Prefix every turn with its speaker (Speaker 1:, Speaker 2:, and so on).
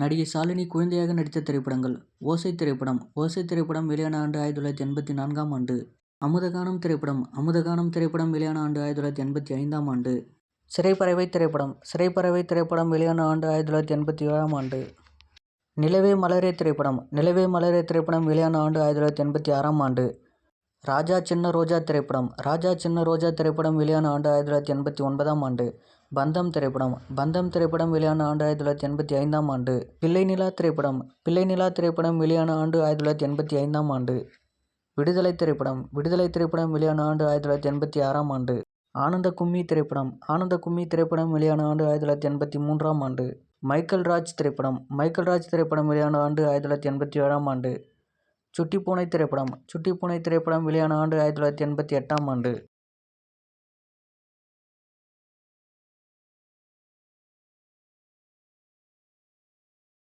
Speaker 1: நடிகை ஷாலினி குழந்தையாக நடித்த திரைப்படங்கள்: ஓசை திரைப்படம் ஓசை திரைப்படம் வெளியான ஆண்டு 1984ஆம் ஆண்டு. அமுதகானம் திரைப்படம் அமுதகானம் திரைப்படம் வெளியான ஆண்டு 1985ஆம் ஆண்டு. சிறைப்பறவை திரைப்படம் சிறைப்பறவை திரைப்படம் வெளியான ஆண்டு 1987ஆம் ஆண்டு. நிலவே மலரே திரைப்படம் நிலவே மலரே திரைப்படம் வெளியான ஆண்டு 1986ஆம் ஆண்டு. ராஜா சின்ன ரோஜா திரைப்படம் ராஜா சின்ன ரோஜா திரைப்படம் வெளியான ஆண்டு 1989ஆம் ஆண்டு. பந்தம் திரைப்படம் பந்தம் திரைப்படம் வெளியான ஆண்டு 1985ஆம் ஆண்டு. பிள்ளை நிலா திரைப்படம் பிள்ளை நிலா திரைப்படம் வெளியான ஆண்டு 1985ஆம் ஆண்டு. விடுதலை திரைப்படம் விடுதலை திரைப்படம் வெளியான ஆண்டு 1986ஆம் ஆண்டு. ஆனந்த கும்மி திரைப்படம் ஆனந்த கும்மி திரைப்படம் வெளியான ஆண்டு 1983ஆம் ஆண்டு. மைக்கேல் ராஜ் திரைப்படம் மைக்கேல் ராஜ் திரைப்படம் வெளியான ஆண்டு 1987ஆம் ஆண்டு. சுட்டி பூனை திரைப்படம் சுட்டி பூனை திரைப்படம் வெளியான ஆண்டு 1988ஆம் ஆண்டு.